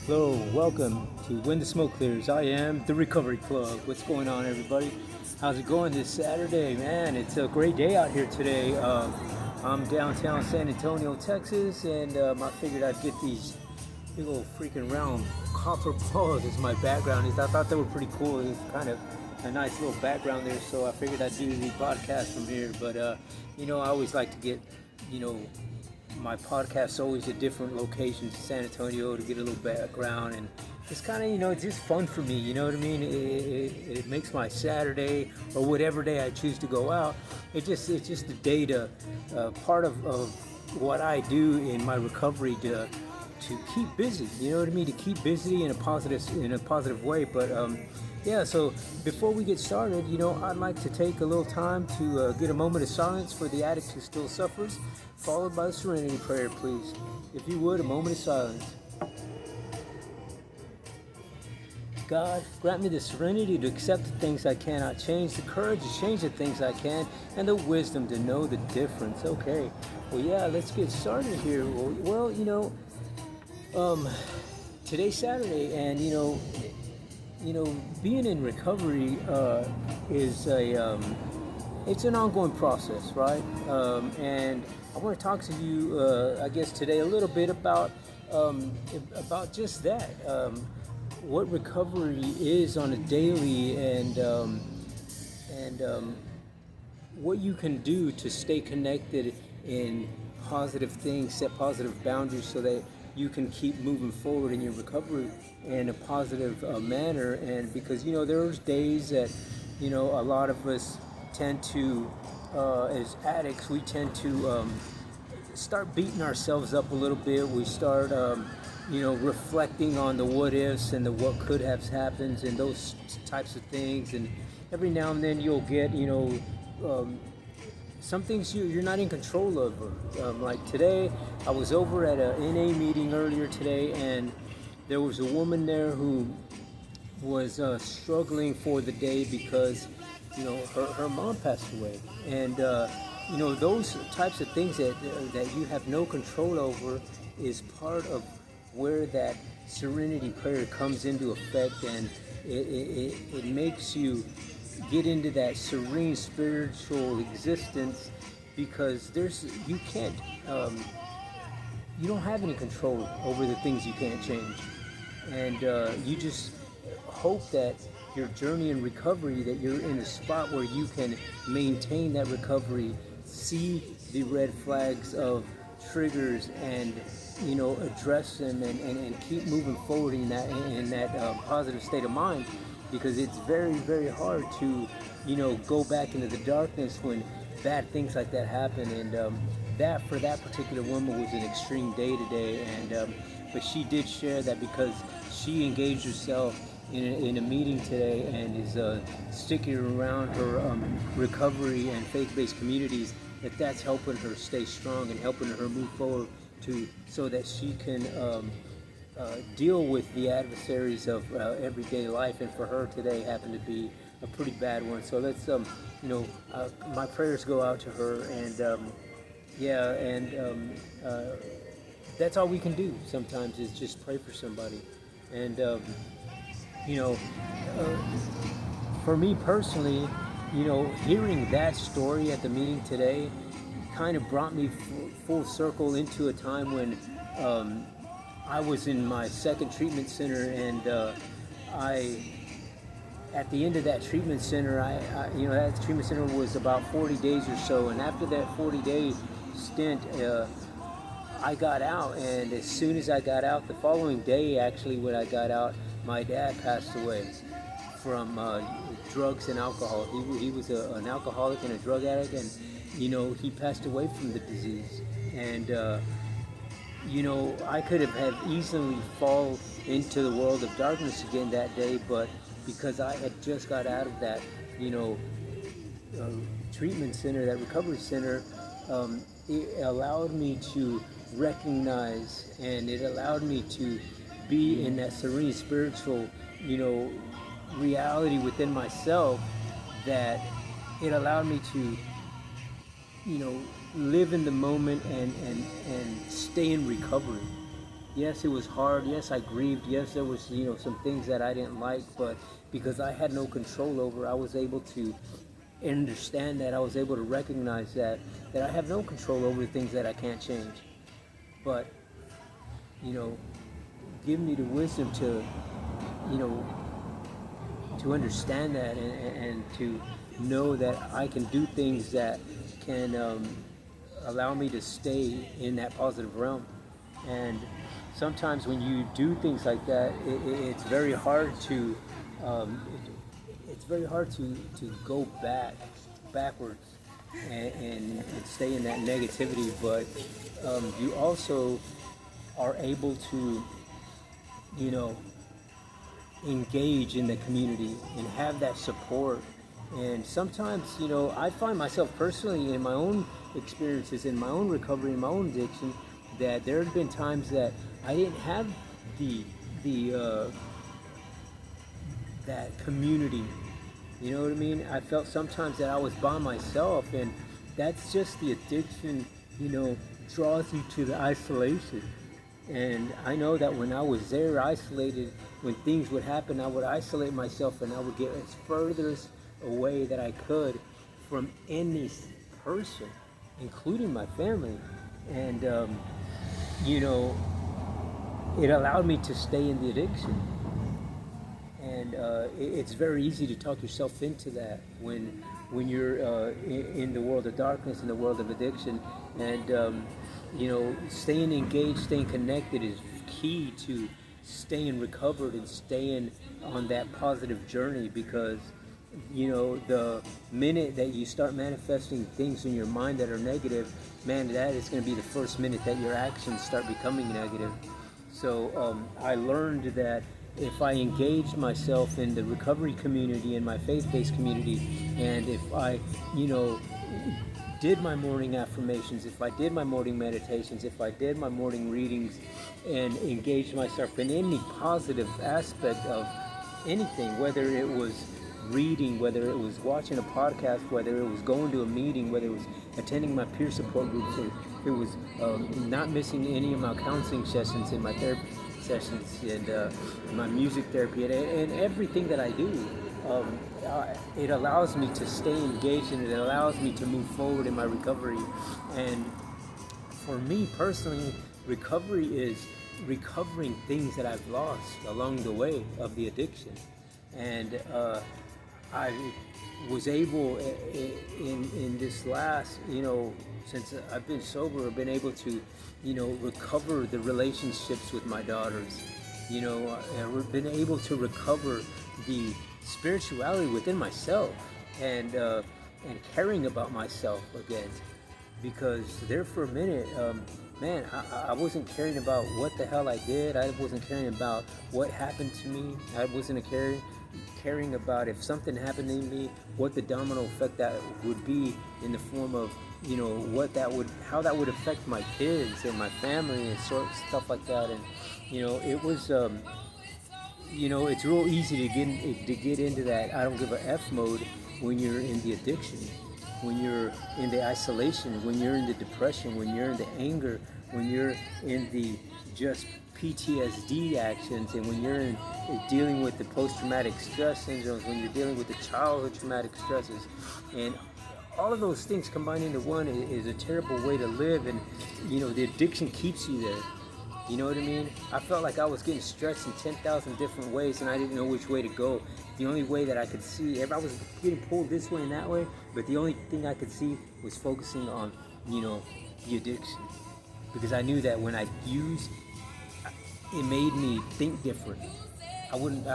Hello, welcome to When the Smoke Clears. I am the Recovery Plug. What's going on, everybody? How's it going this Saturday? Man, it's a great day out here today. I'm downtown San Antonio, Texas, and I figured I'd get these big old freaking round copper balls as my background. I thought they were pretty cool. It was kind of a nice little background there, so I figured I'd do the podcast from here. But, I always like to get, you know, my podcast's always at different locations in San Antonio to get a little background, and it's kind of it's just fun for me. You know what I mean? It makes my Saturday or whatever day I choose to go out. It's just a day to part of what I do in my recovery to keep busy. You know what I mean? To keep busy in a positive way. But yeah. So before we get started, I'd like to take a little time to get a moment of silence for the addict who still suffers, followed by the Serenity Prayer, please. If you would, a moment of silence. God, grant me the serenity to accept the things I cannot change, the courage to change the things I can, and the wisdom to know the difference. Okay, well, yeah, let's get started here. Well, today's Saturday, and being in recovery is it's an ongoing process, right? And I want to talk to you, I guess today a little bit about just that. What recovery is on a daily, and what you can do to stay connected in positive things, set positive boundaries so that you can keep moving forward in your recovery in a positive manner. And because there's days that a lot of us tend to as addicts, we tend to start beating ourselves up a little bit. We start reflecting on the what ifs and the what could have happened and those types of things. And every now and then you'll get some things you're not in control of. Like today, I was over at a NA meeting earlier today, and there was a woman there who was struggling for the day because her mom passed away. And those types of things that you have no control over is part of where that serenity prayer comes into effect, and it makes you get into that serene spiritual existence, because you can't you don't have any control over the things you can't change. And you just hope that your journey in recovery, that you're in a spot where you can maintain that recovery, see the red flags of triggers, and address them, and keep moving forward in that positive state of mind. Because it's very, very hard to go back into the darkness when bad things like that happen. And that, for that particular woman, was an extreme day today. And but she did share that because she engaged herself in a meeting today, and is sticking around her recovery and faith-based communities, that's helping her stay strong and helping her move forward so that she can deal with the adversaries of everyday life. And for her today happened to be a pretty bad one. So let's my prayers go out to her. And that's all we can do sometimes, is just pray for somebody. And for me personally, hearing that story at the meeting today kind of brought me full circle into a time when I was in my second treatment center. And at the end of that treatment center, that treatment center was about 40 days or so. And after that 40-day stint, I got out. And as soon as I got out, the following day, actually, when I got out, my dad passed away from drugs and alcohol. He was an alcoholic and a drug addict, and he passed away from the disease. And I could have easily fall into the world of darkness again that day, but because I had just got out of that treatment center, that recovery center, it allowed me to recognize, and it allowed me to be in that serene spiritual reality within myself, that it allowed me to live in the moment and stay in recovery. Yes, it was hard. Yes, I grieved. Yes, there was, some things that I didn't like, but because I had no control over, I was able to understand that. I was able to recognize that I have no control over the things that I can't change. But, you know, give me the wisdom you know, to understand that, and to know that I can do things that can allow me to stay in that positive realm. And sometimes when you do things like that, it's very hard to it's very hard to go backwards and stay in that negativity. But you also are able to, you know, engage in the community and have that support. And sometimes, I find myself personally in my own experiences, in my own recovery, in my own addiction, that there have been times that I didn't have the that community. You know what I mean? I felt sometimes that I was by myself, and that's just the addiction, draws you to the isolation. And I know that when I was there isolated, when things would happen, I would isolate myself and I would get as furthest away that I could from any person, including my family. And, you know, it allowed me to stay in the addiction. And it's very easy to talk yourself into that when you're in the world of darkness, in the world of addiction. And staying engaged, staying connected is key to staying recovered and staying on that positive journey. Because the minute that you start manifesting things in your mind that are negative, man, that is going to be the first minute that your actions start becoming negative. So I learned that if I engaged myself in the recovery community and my faith-based community, and if I, did my morning affirmations, if I did my morning meditations, if I did my morning readings, and engaged myself in any positive aspect of anything, whether it was reading, whether it was watching a podcast, whether it was going to a meeting, whether it was attending my peer support groups, or it was not missing any of my counseling sessions and my therapy sessions, and my music therapy, and everything that I do, it allows me to stay engaged, and it allows me to move forward in my recovery. And for me personally, recovery is recovering things that I've lost along the way of the addiction. And I was able in this last, since I've been sober, I've been able to, recover the relationships with my daughters. I've been able to recover the spirituality within myself, and caring about myself again. Because there for a minute, man, I wasn't caring about what the hell I did. I wasn't caring about what happened to me. I wasn't caring about if something happened to me, what the domino effect that would be in the form of, how that would affect my kids and my family and stuff like that. And it was, it's real easy to get into that I don't give a F mode when you're in the addiction, when you're in the isolation, when you're in the depression, when you're in the anger, when you're in the just PTSD actions, and when you're dealing with the post-traumatic stress syndromes, when you're dealing with the childhood traumatic stresses. And all of those things combined into one is a terrible way to live. And the addiction keeps you there. You know what I mean? I felt like I was getting stressed in 10,000 different ways, and I didn't know which way to go. The only way that I could see, I was getting pulled this way and that way, but the only thing I could see was focusing on, the addiction. Because I knew that when I used, it made me think different. I wouldn't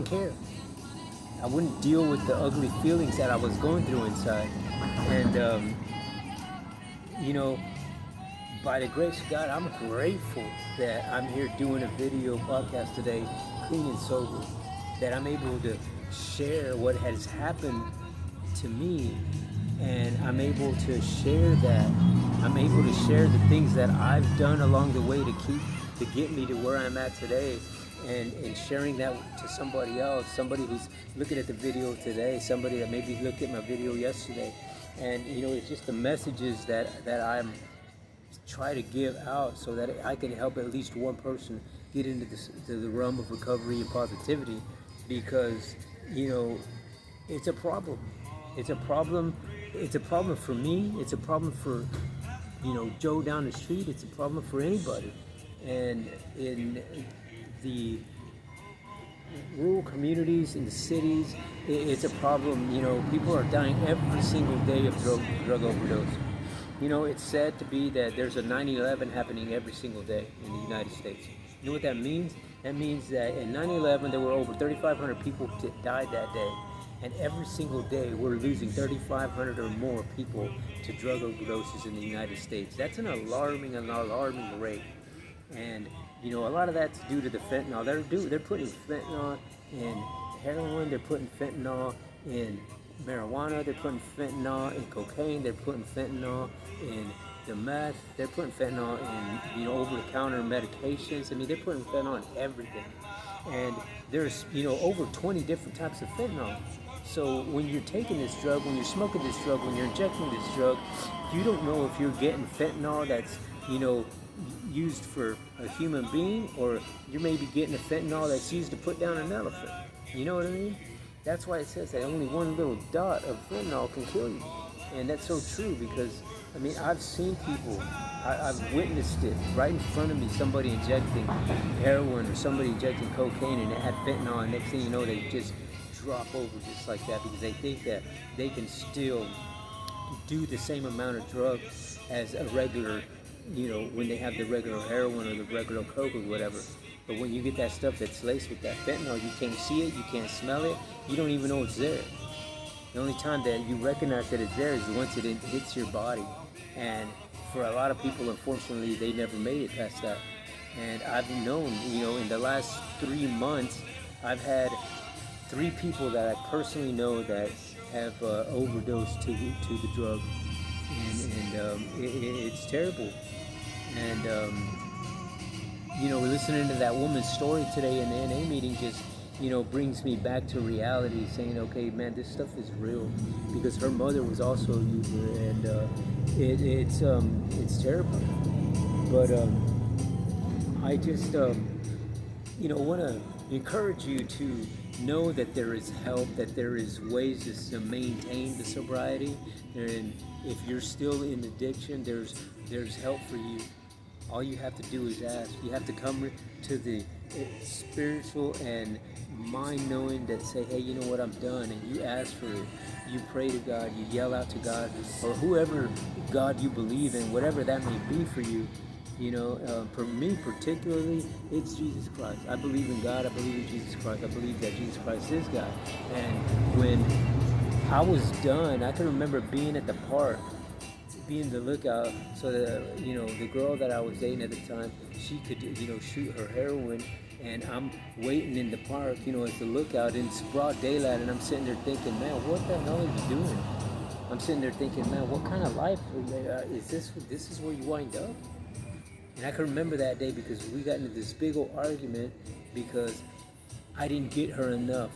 care. I wouldn't deal with the ugly feelings that I was going through inside. And, by the grace of God, I'm grateful that I'm here doing a video podcast today, clean and sober, that I'm able to share what has happened to me, and I'm able to share that. I'm able to share the things that I've done along the way to get me to where I'm at today, and sharing that to somebody else, somebody who's looking at the video today, somebody that maybe looked at my video yesterday. And it's just the messages that I'm try to give out so that I can help at least one person get into this, to the realm of recovery and positivity, because you know it's a problem. It's a problem. It's a problem for me. It's a problem for Joe down the street. It's a problem for anybody. And in the rural communities, in the cities, it's a problem. People are dying every single day of drug overdose. It's said to be that there's a 9/11 happening every single day in the United States. You know what that means? That means that in 9/11 there were over 3,500 people that died that day. And every single day we're losing 3,500 or more people to drug overdoses in the United States. That's an alarming rate. And a lot of that's due to the fentanyl. They're putting fentanyl in heroin, they're putting fentanyl in marijuana, they're putting fentanyl in cocaine, they're putting fentanyl in the meth, they're putting fentanyl in over-the-counter medications. I mean, they're putting fentanyl in everything. And there's over 20 different types of fentanyl. So when you're taking this drug, when you're smoking this drug, when you're injecting this drug, you don't know if you're getting fentanyl that's used for a human being, or you may be getting a fentanyl that's used to put down an elephant. You know what I mean? That's why it says that only one little dot of fentanyl can kill you. And that's so true, because I mean, I've seen people, I've witnessed it right in front of me, somebody injecting heroin or somebody injecting cocaine and it had fentanyl, and next thing you know they just drop over just like that, because they think that they can still do the same amount of drugs as a regular, when they have the regular heroin or the regular coke or whatever. But when you get that stuff that's laced with that fentanyl, you can't see it, you can't smell it, you don't even know it's there. The only time that you recognize that it's there is once it hits your body. And for a lot of people, unfortunately, they never made it past that. And I've known, in the last 3 months, I've had 3 people that I personally know that have overdosed to the drug, and it's terrible. And listening to that woman's story today in the NA meeting just brings me back to reality, saying, okay, man, this stuff is real, because her mother was also a user, and it's terrible. But I just want to encourage you to know that there is help, that there is ways to maintain the sobriety, and if you're still in addiction, there's help for you. All you have to do is ask. You have to come to the spiritual and mind knowing that say, hey, you know what, I'm done, and you ask for it. You pray to God, you yell out to God, or whoever God you believe in, whatever that may be for you. For me particularly, it's Jesus Christ. I believe in God. I believe in Jesus Christ. I believe that Jesus Christ is God. And when I was done, I can remember being at the park, being the lookout, so that the girl that I was dating at the time, she could shoot her heroin, and I'm waiting in the park, as the lookout, and it's broad daylight, and I'm sitting there thinking, man, what the hell are you doing? I'm sitting there thinking, man, what kind of life is this? This is where you wind up? And I can remember that day because we got into this big old argument because I didn't get her enough.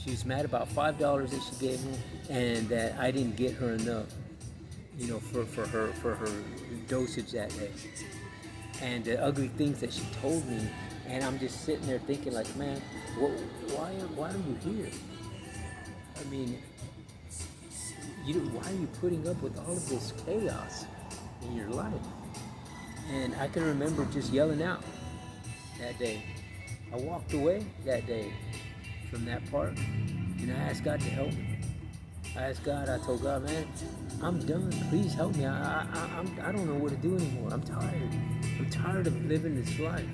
She was mad about $5 that she gave me, and that I didn't get her enough, for her dosage that day. And the ugly things that she told me, and I'm just sitting there thinking, like, man, why are you here? I mean, why are you putting up with all of this chaos in your life? And I can remember just yelling out that day. I walked away that day from that park, and I asked God to help me. I told God, man, I'm done. Please help me. I don't know what to do anymore. I'm tired. I'm tired of living this life.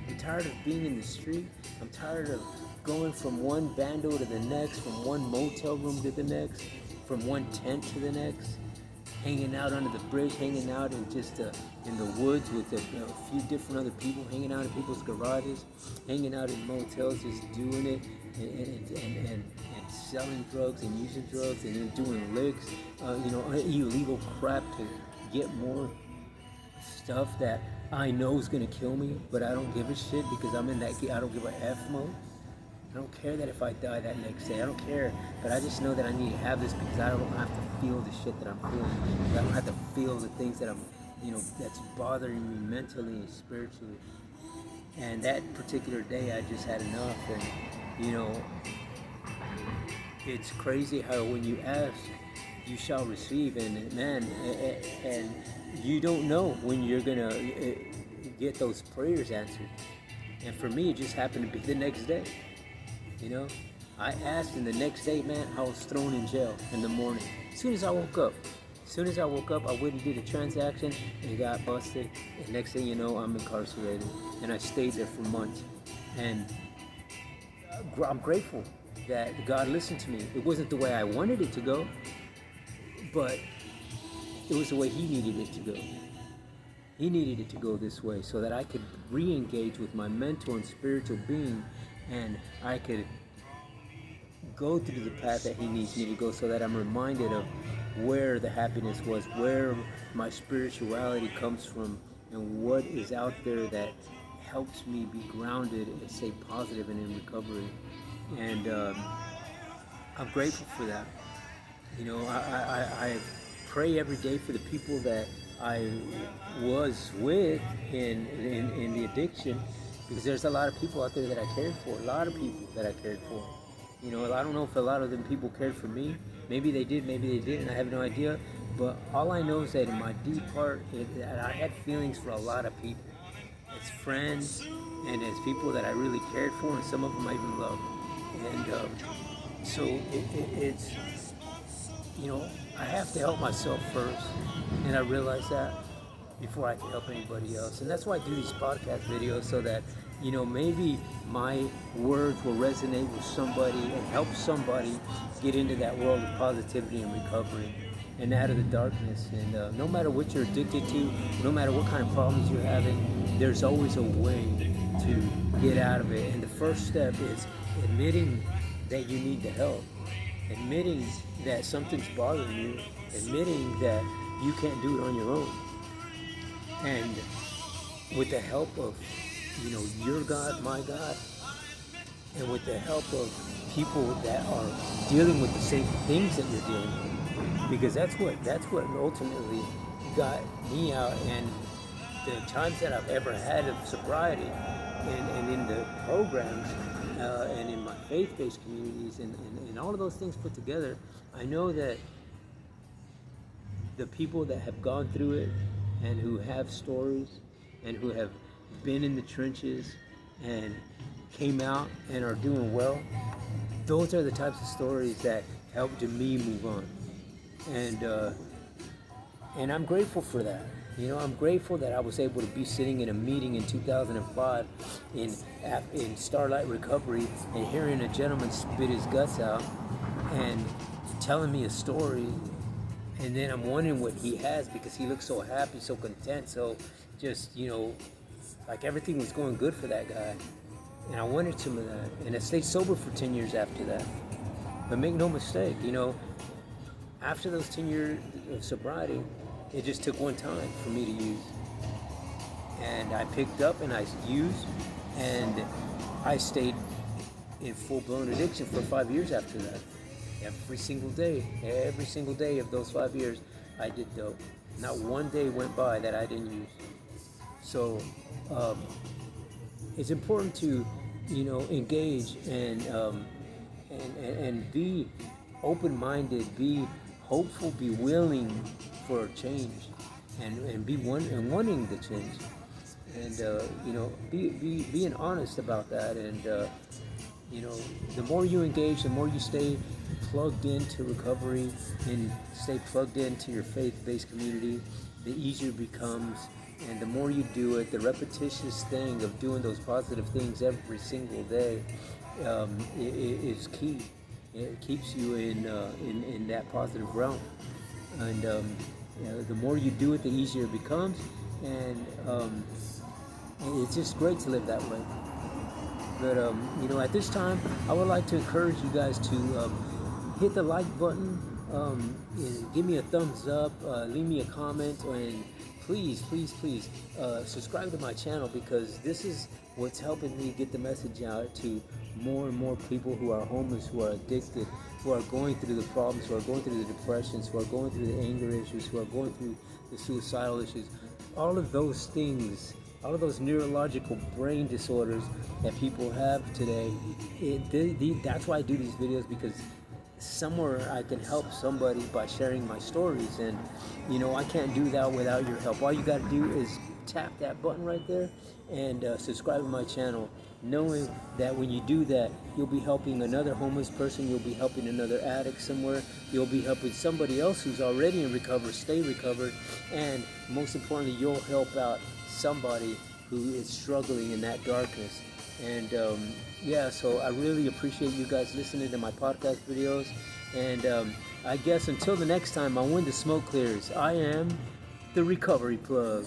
I'm tired of being in the street. I'm tired of going from one bando to the next, from one motel room to the next, from one tent to the next, hanging out under the bridge, hanging out in just in the woods with a few different other people, hanging out in people's garages, hanging out in motels, just doing it and selling drugs and using drugs and then doing licks, illegal crap to get more stuff that I know is gonna kill me, but I don't give a shit because I'm in that I don't give a F mode. I don't care that if I die that next day. I don't care, but I just know that I need to have this because I don't have to feel the shit that I'm feeling. I don't have to feel the things that I'm that's bothering me mentally and spiritually. And that particular day, I just had enough. And it's crazy how when you ask, you shall receive. And man, and you don't know when you're gonna get those prayers answered. And for me, it just happened to be the next day. I asked, and the next day, man, I was thrown in jail in the morning. As soon as I woke up, I went and did a transaction and got busted. And next thing you know, I'm incarcerated. And I stayed there for months. And I'm grateful that God listened to me. It wasn't the way I wanted it to go, but it was the way He needed it to go. He needed it to go this way so that I could re-engage with my mental and spiritual being, and I could go through the path that He needs me to go, so that I'm reminded of where the happiness was, where my spirituality comes from, and what is out there that helps me be grounded and stay positive and in recovery. And I'm grateful for that. I pray every day for the people that I was with in the addiction, because there's a lot of people out there that I cared for, I don't know if a lot of them people cared for me. Maybe they did, maybe they didn't. I have no idea. But all I know is that in my deep heart, that I had feelings for a lot of people. As friends and as people that I really cared for, and some of them I even loved. And so it's, I have to help myself first. And I realize that before I can help anybody else. And that's why I do these podcast videos, so that maybe my words will resonate with somebody and help somebody get into that world of positivity and recovery and out of the darkness. And no matter what you're addicted to, no matter what kind of problems you're having, there's always a way to get out of it. And the first step is admitting that you need the help, admitting that something's bothering you, admitting that you can't do it on your own. And with the help of your God, my God, and with the help of people that are dealing with the same things that you're dealing with, because that's what ultimately got me out. And the times that I've ever had of sobriety, and in the programs, and in my faith-based communities, and all of those things put together, I know that the people that have gone through it and who have stories and who have been in the trenches and came out and are doing well, those are the types of stories that helped me move on. And I'm grateful for that. I'm grateful that I was able to be sitting in a meeting in 2005 in Starlight Recovery and hearing a gentleman spit his guts out and telling me a story. And then I'm wondering what he has, because he looks so happy, so content, so just, like everything was going good for that guy. And I wanted some of that. And I stayed sober for 10 years after that. But make no mistake, after those 10 years of sobriety, it just took one time for me to use. And I picked up and I used, and I stayed in full-blown addiction for 5 years after that. Every single day of those 5 years, I did dope. Not one day went by that I didn't use. So it's important to, engage and be open-minded, be hopeful, be willing for a change, and be wanting the change, and being honest about that. And the more you engage, the more you stay plugged into recovery and stay plugged into your faith-based community, the easier it becomes. And the more you do it, the repetitious thing of doing those positive things every single day is key. It keeps you in that positive realm. And the more you do it, the easier it becomes. And it's just great to live that way. But at this time, I would like to encourage you guys to hit the like button, and give me a thumbs up, leave me a comment, and please subscribe to my channel, because this is what's helping me get the message out to more and more people who are homeless, who are addicted, who are going through the problems, who are going through the depressions, who are going through the anger issues, who are going through the suicidal issues, all of those things, all of those neurological brain disorders that people have today, that's why I do these videos, because somewhere I can help somebody by sharing my stories. And I can't do that without your help. All you got to do is tap that button right there and subscribe to my channel, knowing that when you do that, you'll be helping another homeless person, you'll be helping another addict somewhere, you'll be helping somebody else who's already in recovery stay recovered, and most importantly, you'll help out somebody who is struggling in that darkness. And yeah, so I really appreciate you guys listening to my podcast videos. And I guess until the next time, when the smoke clears, I am the Recovery Plug.